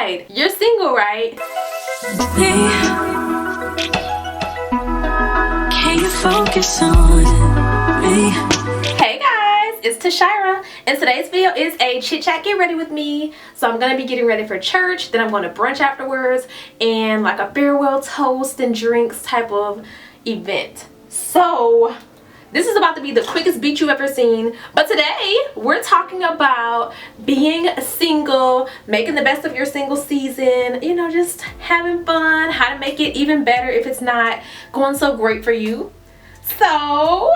right, you're single, right? Can you focus on me? Hey guys, it's Tashira, and today's video is a chit chat get ready with me. So I'm gonna be getting ready for church, then I'm going to brunch afterwards, and like a farewell toast and drinks type of event. So this is about to be the quickest beat you've ever seen, but today we're talking about being single, making the best of your single season, you know, just having fun, how to make it even better if it's not going so great for you. So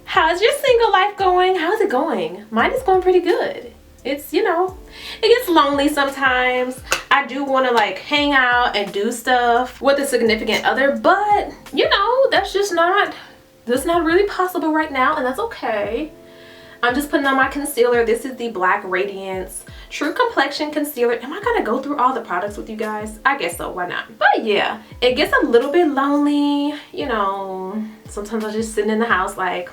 how's your single life going? How's it going? Mine is going pretty good. It's, you know, it gets lonely sometimes. I do want to like hang out and do stuff with a significant other, but you know, that's not really possible right now, and that's okay. I'm just putting on my concealer. This is the Black Radiance True Complexion Concealer. Am I gonna go through all the products with you guys? I guess so, why not? But yeah, it gets a little bit lonely, you know. Sometimes I'm just sitting in the house like,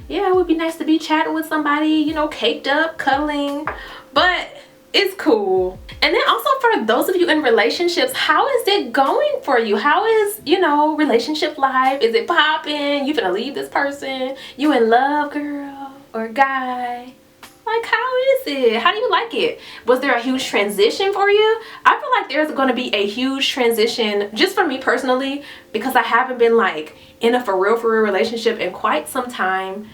yeah, it would be nice to be chatting with somebody, you know, caked up, cuddling, but it's cool. And then also for those of you in relationships, how is it going for you? How is, you know, relationship life? Is it popping? You finna leave this person? You in love, girl or guy? Like, how is it? How do you like it? Was there a huge transition for you? I feel like there's going to be a huge transition just for me personally, because I haven't been like in a for real relationship in quite some time.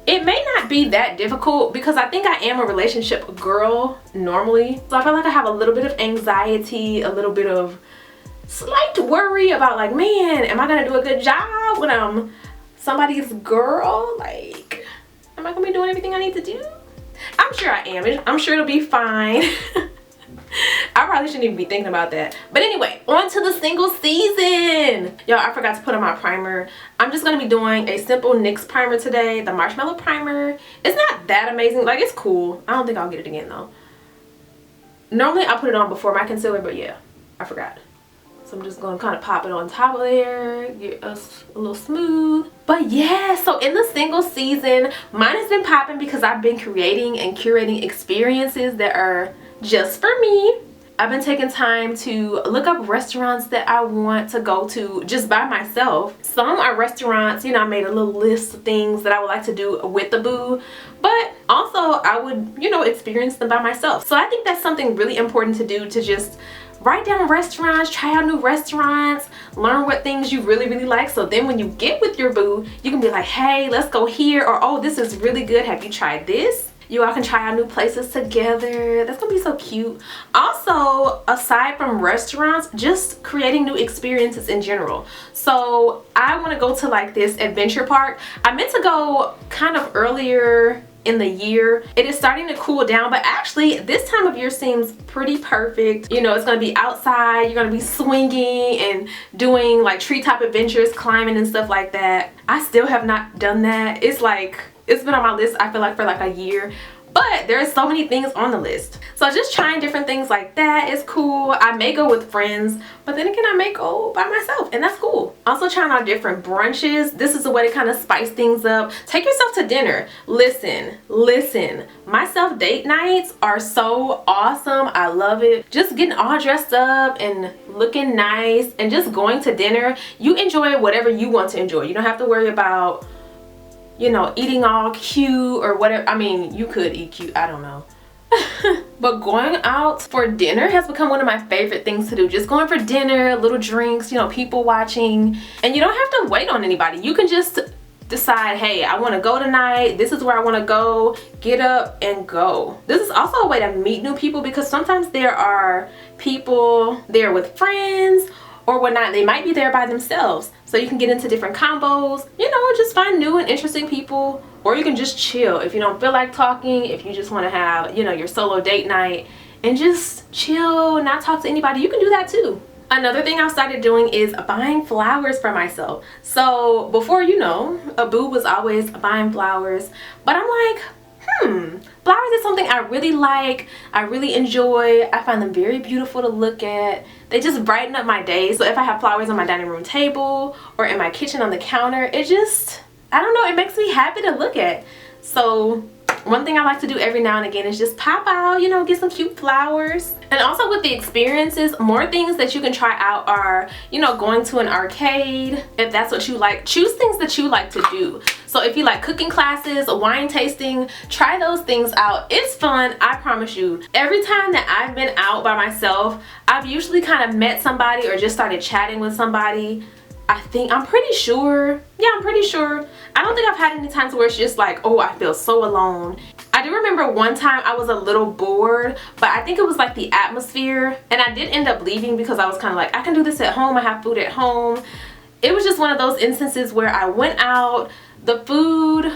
It may not be that difficult because I think I am a relationship girl normally. So I feel like I have a little bit of anxiety, a little bit of slight worry about like, man, am I gonna do a good job when I'm somebody's girl? Like, am I gonna be doing everything I need to do? I'm sure I am. I'm sure it'll be fine. I probably shouldn't even be thinking about that. But anyway, on to the single season. Y'all, I forgot to put on my primer. I'm just going to be doing a simple NYX primer today. The Marshmallow Primer. It's not that amazing. Like, it's cool. I don't think I'll get it again, though. Normally, I put it on before my concealer, but yeah, I forgot. So I'm just going to kind of pop it on top of there, get us a little smooth. But yeah, so in the single season, mine has been popping because I've been creating and curating experiences that are just for me. I've been taking time to look up restaurants that I want to go to just by myself. Some are restaurants, you know, I made a little list of things that I would like to do with the boo, but also I would, you know, experience them by myself. So I think that's something really important to do, to just write down restaurants, try out new restaurants, learn what things you really like, so then when you get with your boo, you can be like, hey, let's go here, or oh, this is really good, have you tried this? You all can try out new places together. That's gonna be so cute. Also, aside from restaurants, just creating new experiences in general. So I want to go to like this adventure park. I meant to go kind of earlier in the year. It is starting to cool down, but actually this time of year seems pretty perfect. You know, it's gonna be outside, you're gonna be swinging and doing like treetop adventures, climbing and stuff like that. I still have not done that. It's been on my list, I feel like, for like a year, but there's so many things on the list. So just trying different things like that is cool. I may go with friends, but then again, I may go by myself, and that's cool. Also trying out different brunches. This is a way to kind of spice things up. Take yourself to dinner. Listen, my self date nights are so awesome. I love it. Just getting all dressed up and looking nice and just going to dinner. You enjoy whatever you want to enjoy. You don't have to worry about, you know, eating all cute or whatever. I mean, you could eat cute, I don't know. But going out for dinner has become one of my favorite things to do. Just going for dinner, little drinks, you know, people watching. And you don't have to wait on anybody. You can just decide, hey, I want to go tonight. This is where I want to go. Get up and go. This is also a way to meet new people, because sometimes there are people there with friends or whatnot. They might be there by themselves, so you can get into different combos, you know, just find new and interesting people. Or you can just chill if you don't feel like talking, if you just want to have, you know, your solo date night and just chill, not talk to anybody. You can do that too. Another thing I've started doing is buying flowers for myself. So before, you know, a boo was always buying flowers, but I'm like, flowers is something I really like, I really enjoy. I find them very beautiful to look at. They just brighten up my day. So if I have flowers on my dining room table or in my kitchen on the counter, it just, I don't know, it makes me happy to look at. So One thing I like to do every now and again is just pop out, you know, get some cute flowers. And also with the experiences, more things that you can try out are, you know, going to an arcade, if that's what you like. Choose things that you like to do. So if you like cooking classes, wine tasting, try those things out. It's fun, I promise you. Every time that I've been out by myself, I've usually kind of met somebody or just started chatting with somebody. I'm pretty sure. I don't think I've had any times where it's just like, oh, I feel so alone. I do remember one time I was a little bored, but I think it was like the atmosphere, and I did end up leaving because I was kind of like, I can do this at home, I have food at home. It was just one of those instances where I went out, the food,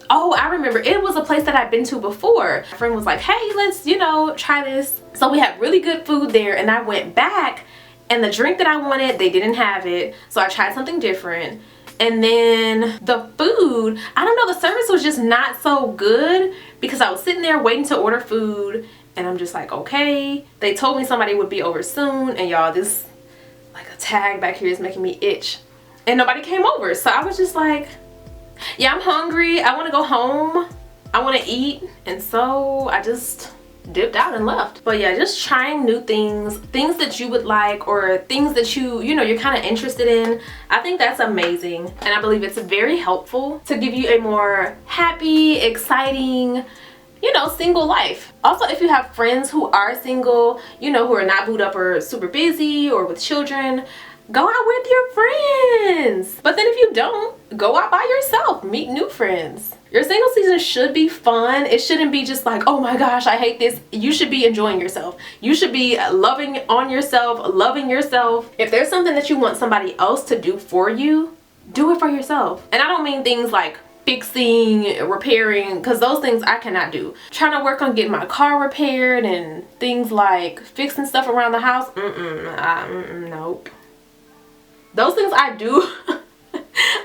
oh, I remember, it was a place that I'd been to before. My friend was like, hey, let's, you know, try this. So we had really good food there, and I went back, and the drink that I wanted, they didn't have it, so I tried something different. And then the food, I don't know, the service was just not so good because I was sitting there waiting to order food, and I'm just like, okay. They told me somebody would be over soon, and y'all, this like a tag back here is making me itch, and nobody came over. So I was just like, yeah, I'm hungry, I want to go home, I want to eat, and so I just dipped out and left. But yeah, just trying new things that you would like, or things that you know, you're kind of interested in. I think that's amazing, and I believe it's very helpful to give you a more happy, exciting, you know, single life. Also, if you have friends who are single, you know, who are not booed up or super busy or with children, go out with your friends. But then if you don't, go out by yourself, meet new friends. Your single season should be fun. It shouldn't be just like, oh my gosh, I hate this. You should be enjoying yourself. You should be loving on yourself, loving yourself. If there's something that you want somebody else to do for you, do it for yourself. And I don't mean things like fixing, repairing, because those things I cannot do. Trying to work on getting my car repaired and things like fixing stuff around the house, nope. Those things I do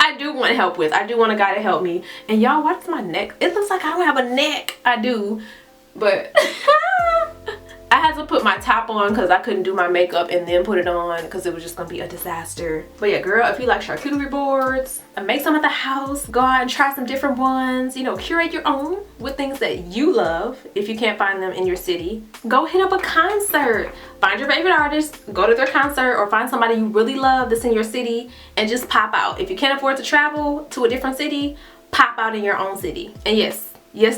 I do want help with. I do want a guy to help me. And y'all, why does my neck, it looks like I don't have a neck. I do, but I had to put my top on because I couldn't do my makeup and then put it on because it was just gonna be a disaster. But yeah, girl, if you like charcuterie boards, make some at the house, go out and try some different ones, you know, curate your own with things that you love. If you can't find them in your city, go hit up a concert. Find your favorite artist, go to their concert, or find somebody you really love that's in your city and just pop out. If you can't afford to travel to a different city, pop out in your own city. And yes,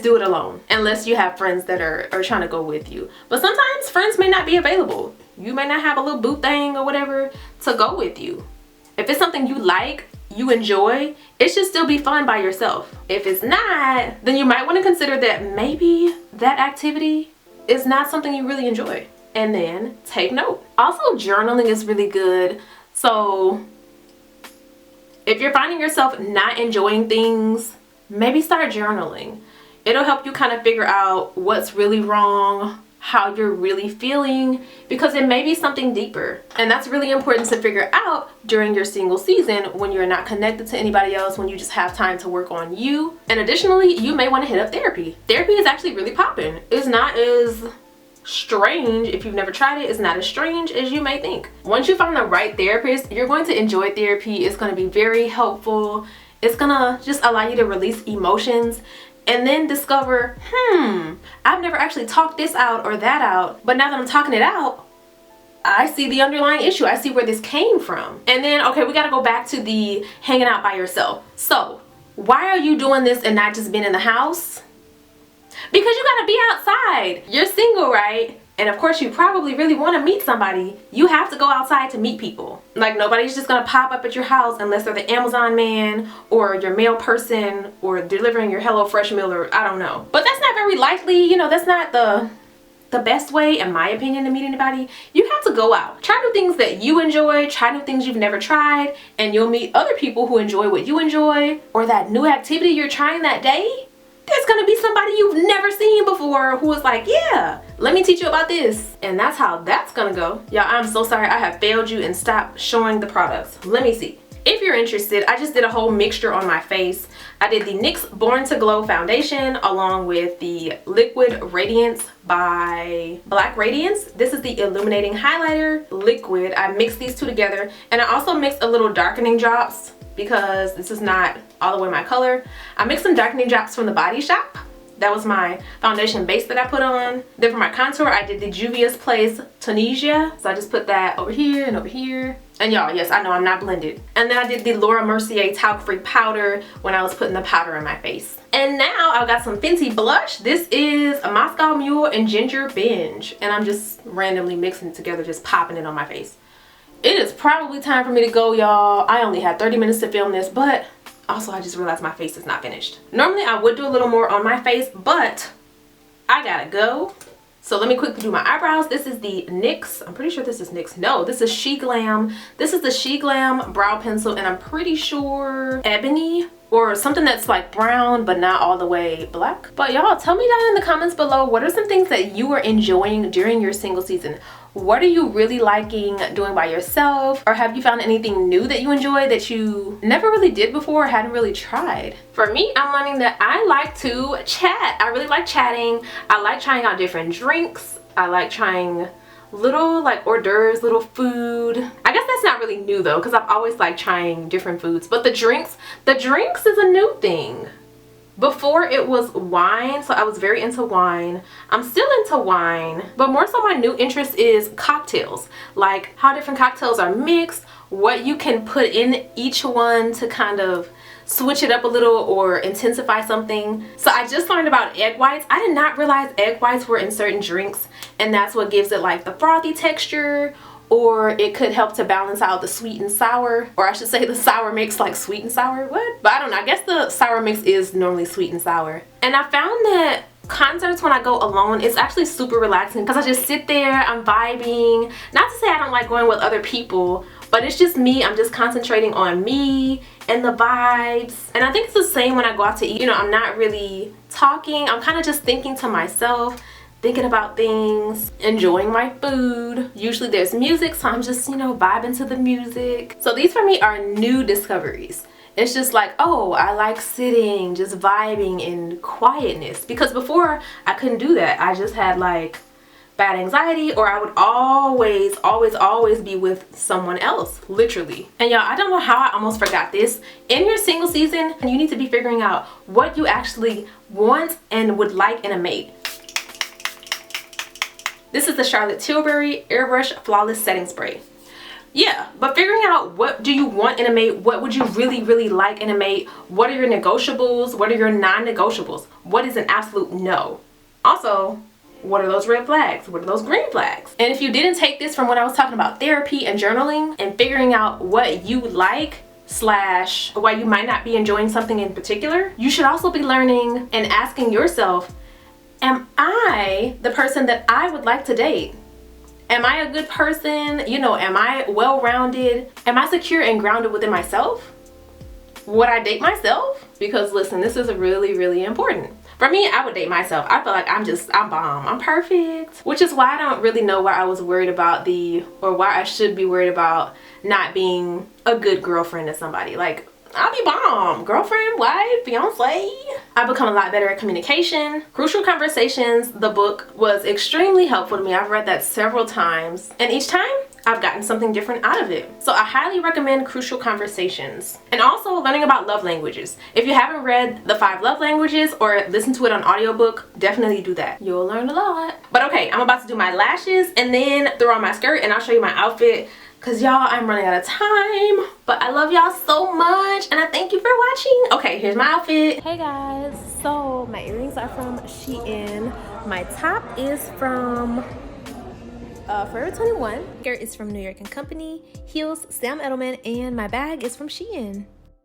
do it alone, unless you have friends that are trying to go with you. But sometimes friends may not be available. You may not have a little boo thing or whatever to go with you. If it's something you like, you enjoy, it should still be fun by yourself. If it's not, then you might want to consider that maybe that activity is not something you really enjoy. And then take note. Also, journaling is really good. So if you're finding yourself not enjoying things, maybe start journaling. It'll help you kind of figure out what's really wrong, how you're really feeling, because it may be something deeper. And that's really important to figure out during your single season when you're not connected to anybody else, when you just have time to work on you. And additionally, you may want to hit up therapy. Therapy is actually really popping. It's not as strange, if you've never tried it, it's not as strange as you may think. Once you find the right therapist, you're going to enjoy therapy. It's going to be very helpful. It's gonna just allow you to release emotions and then discover, I've never actually talked this out or that out, but now that I'm talking it out, I see the underlying issue. I see where this came from. And then, okay, we gotta go back to the hanging out by yourself. So why are you doing this and not just being in the house? Because you gotta be outside. You're single, right? And of course you probably really want to meet somebody. You have to go outside to meet people. Like, nobody's just gonna pop up at your house unless they're the Amazon man or your mail person or delivering your HelloFresh meal, or I don't know. But that's not very likely, you know, that's not the best way, in my opinion, to meet anybody. You have to go out. Try new things that you enjoy, try new things you've never tried, and you'll meet other people who enjoy what you enjoy, or that new activity you're trying that day. There's gonna be somebody you've never seen before who is like, yeah, let me teach you about this. And that's how that's gonna go. Y'all, I'm so sorry I have failed you and stopped showing the products. Let me see. If you're interested, I just did a whole mixture on my face. I did the NYX Born to Glow foundation along with the Liquid Radiance by Black Radiance. This is the illuminating highlighter liquid. I mixed these two together, and I also mixed a little darkening drops because this is not all the way my color. I mixed some darkening drops from the Body Shop That was my foundation base that I put on. Then for my contour, I did the Juvia's Place Tunisia. So I just put that over here and over here. And y'all, yes, I know I'm not blended. And then I did the Laura Mercier talc-free powder when I was putting the powder in my face. And now I've got some Fenty blush. This is a Moscow Mule and Ginger Binge. And I'm just randomly mixing it together, just popping it on my face. It is probably time for me to go, y'all. I only had 30 minutes to film this, but also I just realized my face is not finished. Normally I would do a little more on my face, but I gotta go. So let me quickly do my eyebrows. This is the NYX. I'm pretty sure this is NYX. No, this is She Glam. This is the She Glam brow pencil, and I'm pretty sure Ebony or something that's like brown but not all the way black. But y'all, tell me down in the comments below, what are some things that you are enjoying during your single season? What are you really liking doing by yourself? Or have you found anything new that you enjoy that you never really did before or hadn't really tried? For me, I'm learning that I like to chat. I really like chatting. I like trying out different drinks. I like trying little like hors d'oeuvres, little food. I guess that's not really new though, because I've always liked trying different foods. But the drinks is a new thing. Before it was wine, so I was very into wine. I'm still into wine, but more so my new interest is cocktails. Like how different cocktails are mixed, what you can put in each one to kind of switch it up a little or intensify something. So I just learned about egg whites. I did not realize egg whites were in certain drinks, and that's what gives it like the frothy texture, or it could help to balance out the sweet and sour, or I should say the sour mix like sweet and sour. What? But I don't know, I guess the sour mix is normally sweet and sour. And I found that concerts when I go alone, it's actually super relaxing because I just sit there, I'm vibing. Not to say I don't like going with other people, but it's just me. I'm just concentrating on me and the vibes. And I think it's the same when I go out to eat. You know, I'm not really talking, I'm kind of just thinking to myself, thinking about things, enjoying my food. Usually there's music, so I'm just, you know, vibing to the music. So these for me are new discoveries. It's just like, oh, I like sitting, just vibing in quietness. Because before I couldn't do that. I just had like bad anxiety, or I would always be with someone else, literally. And y'all, I don't know how I almost forgot this. In your single season, you need to be figuring out what you actually want and would like in a mate. This is the Charlotte Tilbury Airbrush Flawless Setting Spray. Yeah, but figuring out what do you want in a mate, what would you really like in a mate, what are your negotiables, what are your non-negotiables, what is an absolute no. Also, what are those red flags, what are those green flags? And if you didn't take this from when I was talking about therapy and journaling and figuring out what you like / why you might not be enjoying something in particular, you should also be learning and asking yourself, am I the person that I would like to date? Am I a good person? You know, am I well-rounded? Am I secure and grounded within myself? Would I date myself? Because listen, this is really important. For me, I would date myself. I feel like I'm bomb. I'm perfect. Which is why I don't really know why I was worried about why I should be worried about not being a good girlfriend to somebody. Like, I'll be bomb. Girlfriend, wife, fiance. I've become a lot better at communication. Crucial Conversations, the book, was extremely helpful to me. I've read that several times, and each time I've gotten something different out of it. So I highly recommend Crucial Conversations. And also learning about love languages. If you haven't read the 5 love languages or listened to it on audiobook, definitely do that. You'll learn a lot. But okay, I'm about to do my lashes and then throw on my skirt, and I'll show you my outfit. Cause y'all, I'm running out of time, but I love y'all so much and I thank you for watching. Okay, here's my outfit. Hey guys, so my earrings are from Shein. My top is from Forever 21. Skirt is from New York & Company. Heels, Sam Edelman, and my bag is from Shein.